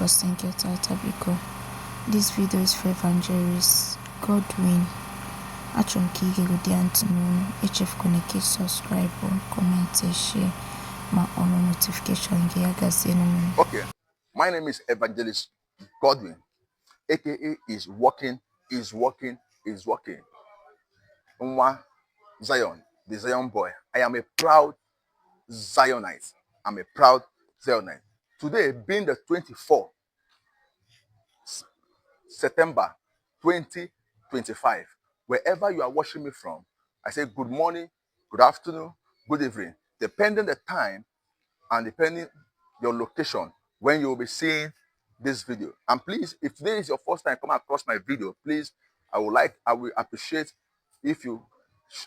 us thank you, Tabiko. This video is for Evangelist Godwin. Achọrọ m ka echefukwana ka subscribe, comment, share ma on notification gị ya gazienụ. Okay, my name is Evangelist Godwin, aka is working. Nwa Zion, the Zion boy. I am a proud Zionite. Today, being the 24th September 2025, wherever you are watching me from, I say good morning, good afternoon, good evening, depending the time and depending your location when you will be seeing this video. And please, if today is your first time coming across my video, please, I will appreciate if you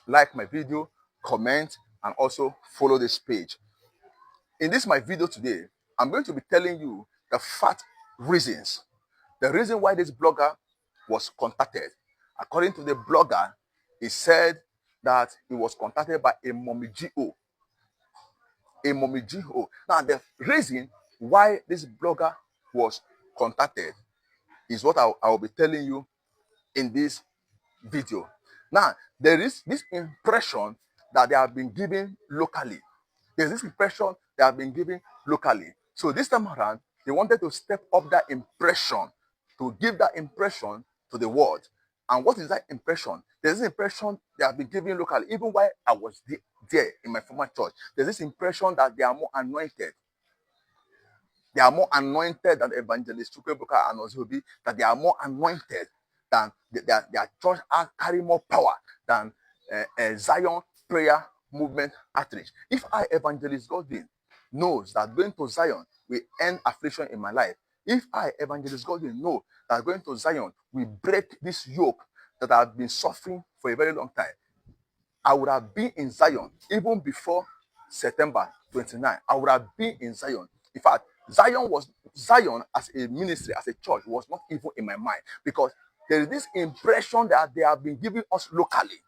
like my video, comment, and also follow this page. In this my video today, I'm going to be telling you the fact reasons, the reason why this blogger was contacted. According to the blogger, he said that he was contacted by a mommy GO. Now, the reason why this blogger was contacted is what I will be telling you in this video. Now, there is this impression that they have been given locally. There's this impression they have been given locally. So this time around, they wanted to step up that impression, to give that impression to the world. And what is that impression? There's this impression they have been given locally. Even while I was there in my former church, there's this impression that they are more anointed. They are more anointed than Evangelist Chukwuebuka and Ozobi, that they are more anointed than their church carry more power than Zion prayer movement outreach. If I, Evangelist Godwin, knows that going to Zion will end affliction in my life, if I, Evangelist Godwin, know that going to Zion will break this yoke that I've been suffering for a very long time, I would have been in Zion even before September 29. I would have been in Zion. In fact, Zion as a ministry, as a church, was not even in my mind, because there is this impression that they have been giving us locally.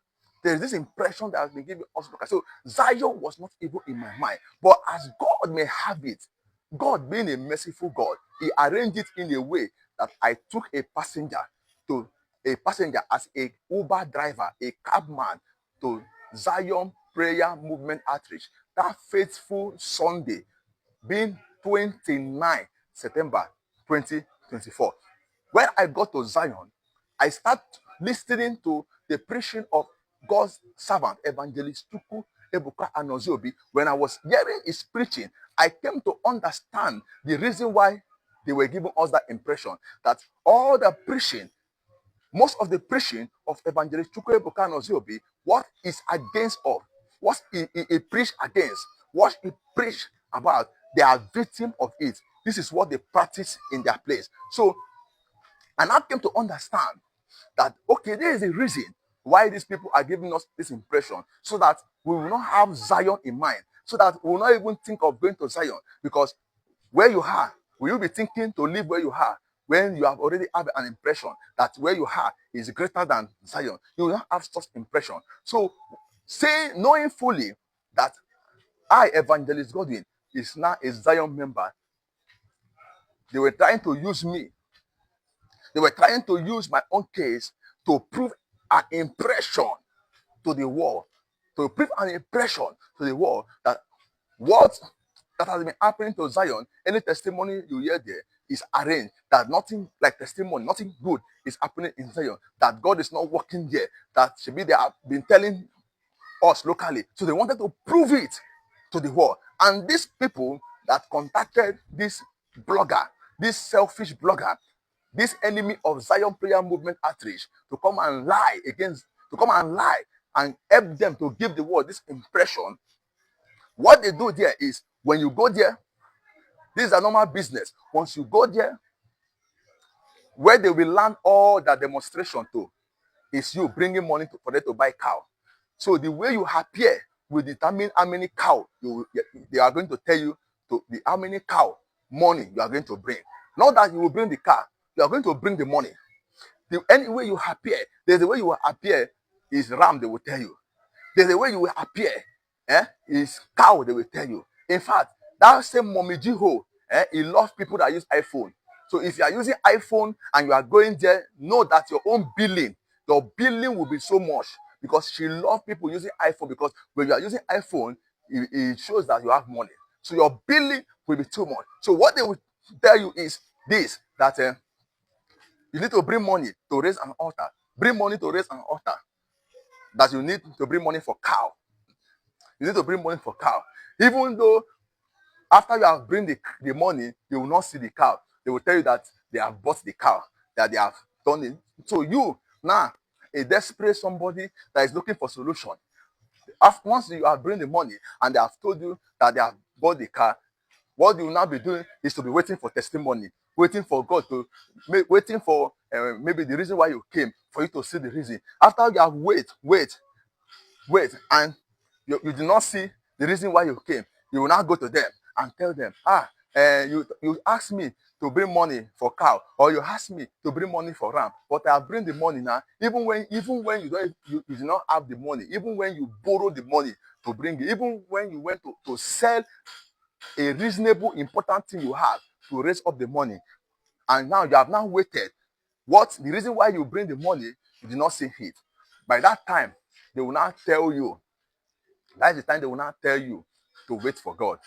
There is this impression that has been given us locally. So Zion was not even in my mind. But as God may have it, God being a merciful God, He arranged it in a way that I took a passenger as a Uber driver, a cabman, to Zion Prayer Movement Outreach that faithful Sunday, being 29 September 2024. When I got to Zion, I started listening to the preaching of God's servant, Evangelist Chukwuebuka Anozobi. When I was hearing his preaching, I came to understand the reason why they were giving us that impression, that all the preaching, most of the preaching of Evangelist Chukwuebuka Anozobi, what is against of, what he preached against, what he preached about, they are victims of it. This is what they practice in their place. So, and I came to understand that, okay, there is a reason why these people are giving us this impression, so that we will not have Zion in mind, so that we will not even think of going to Zion. Because where you are, will you be thinking to live where you are when you have already have an impression that where you are is greater than Zion? You will not have such impression. So, knowing fully that I, Evangelist Godwin, is now a Zion member, they were trying to use me. They were trying to use my own case to prove an impression to the world, that what that has been happening to Zion, any testimony you hear there is arranged, that nothing like testimony, nothing good is happening in Zion, that God is not working there, that should be they have been telling us locally. So they wanted to prove it to the world. And these people that contacted this blogger, this selfish blogger, this enemy of Zion Prayer Movement Outreach, to come and lie and help them to give the world this impression. What they do there is, when you go there, this is a normal business. Once you go there, where they will land all that demonstration to is you bringing money for them to buy cow. So the way you appear will determine how many cow they are going to tell you how many cow money you are going to bring. Not that you will bring the car, you are going to bring the money. Any way you appear, there's a way you will appear is ram, they will tell you. There's a way you will appear, is cow, they will tell you. In fact, that same Mommy Jiho, he loves people that use iPhone. So if you are using iPhone and you are going there, know that your billing will be so much, because she loves people using iPhone, because when you are using iPhone, it shows that you have money. So your billing will be too much. So what they will tell you is this, that you need to bring money to raise an altar. Bring money to raise an altar. That you need to bring money for cow. You need to bring money for cow. Even though after you have bring the money, you will not see the cow. They will tell you that they have bought the cow, that they have done it. So you now, a desperate somebody that is looking for solution. Once you have bring the money and they have told you that they have bought the car, what you will now be doing is to be waiting for testimony, waiting for God to, waiting for maybe the reason why you came, for you to see the reason. After you have wait, and you do not see the reason why you came, you will now go to them and tell them, you asked me to bring money for cow, or you asked me to bring money for ram, but I bring the money now. Even when you do not have the money, even when you borrow the money to bring it, even when you went to sell a reasonable important thing you have to raise up the money, and now you have now waited. What the reason why you bring the money, you did not see it. By that time, they will now tell you. That is the time they will now tell you to wait for God,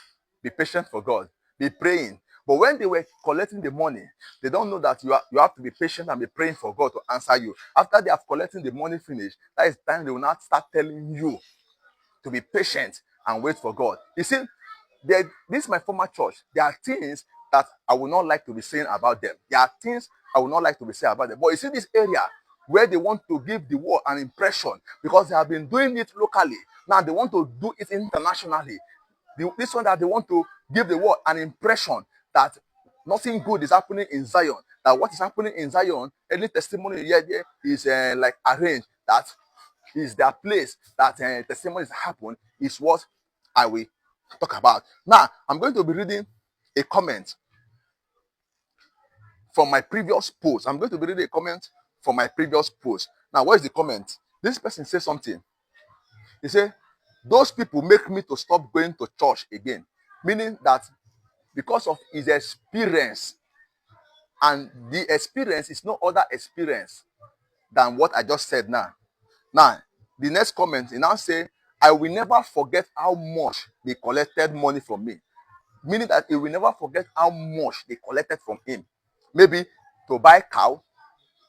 be patient for God, be praying. But when they were collecting the money, they don't know that you have to be patient and be praying for God to answer you. After they have collecting the money finished, that is the time they will not start telling you to be patient and wait for God. You see, this is my former church. There are things that I would not like to be saying about them. There are things I would not like to be saying about them. But you see, this area where they want to give the world an impression, because they have been doing it locally. Now they want to do it internationally. This one that they want to give the world an impression that nothing good is happening in Zion. That what is happening in Zion, any testimony here there is like arranged. That is their place. That testimonies happen is what I will talk about. Now I'm going to be reading a comment from my previous post. I'm going to be reading a comment from my previous post. Now, what is the comment? This person says something. He said, those people make me to stop going to church again. Meaning that because of his experience, and the experience is no other experience than what I just said now. Now, the next comment, he now say, I will never forget how much they collected money from me. Meaning that he will never forget how much they collected from him. Maybe to buy cow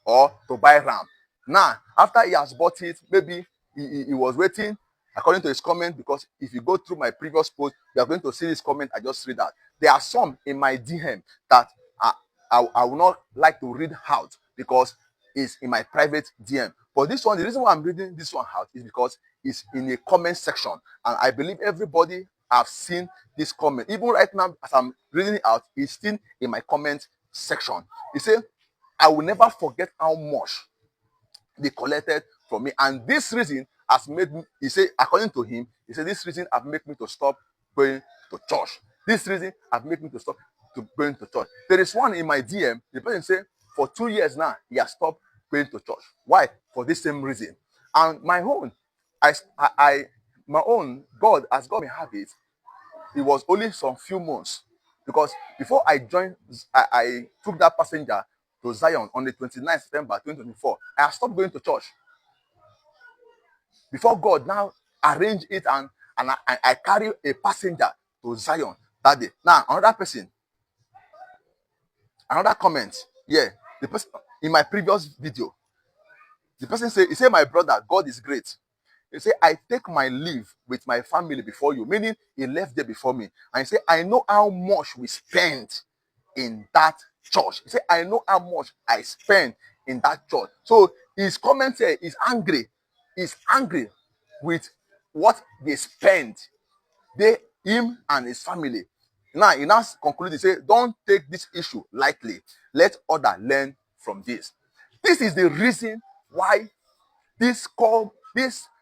or to buy ram. Now, after he has bought it, maybe he was waiting, according to his comment, because if you go through my previous post, you are going to see this comment I just read out. There are some in my DM that I will not like to read out because it's in my private DM. But this one, the reason why I'm reading this one out is because it's in a comment section. And I believe everybody have seen this comment. Even right now, as I'm reading it out, it's still in my comment section. He said, I will never forget how much they collected from me. And this reason has made me, he said, according to him, he said, this reason has made me to stop going to church. This reason has made me to stop going to church. There is one in my DM, the person said, for 2 years now, he has stopped going to church. Why? For this same reason. And my own, my own, God, as God may have it, it was only some few months. Because before I joined, I took that passenger to Zion on the 29th September 2024. I have stopped going to church. Before God now arranged it, and I carry a passenger to Zion that day. Now, another person, another comment. Yeah, the person in my previous video, the person he said, my brother, God is great. He said, I take my leave with my family before you, meaning he left there before me. And he said, I know how much we spent in that church. He said, I know how much I spent in that church. So his comment here is angry. He's angry with what they spent. Him and his family. Now, he now concluded, he said, don't take this issue lightly. Let others learn from this. This is the reason why this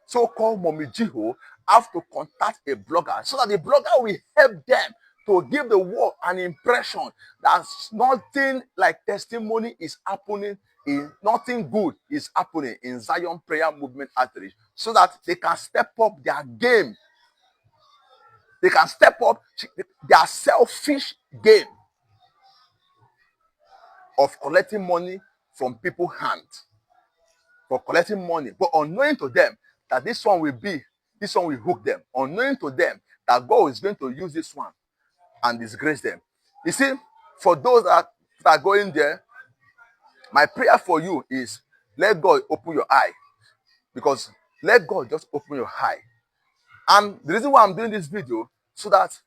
so-called Mommy Jiho have to contact a blogger so that the blogger will help them to give the world an impression that nothing like testimony is happening, nothing good is happening in Zion Prayer Movement Outreach, so that they can step up their game. They can step up their selfish game. of collecting money from people's hands, for collecting money, but unknowing to them that this one will hook them, unknowing to them that God is going to use this one and disgrace them. You see, for those that are going there, my prayer for you is let God open your eye, because let God just open your eye. And the reason why I'm doing this video, so that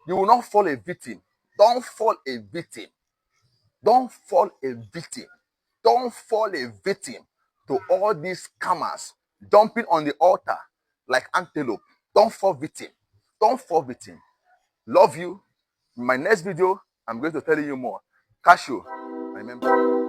you will not fall a victim. Don't fall a victim. Don't fall a victim. Don't fall a victim to all these scammers jumping on the altar like antelope. Don't fall victim. Don't fall victim. Love you. In my next video, I'm going to tell you more. Cashew, remember.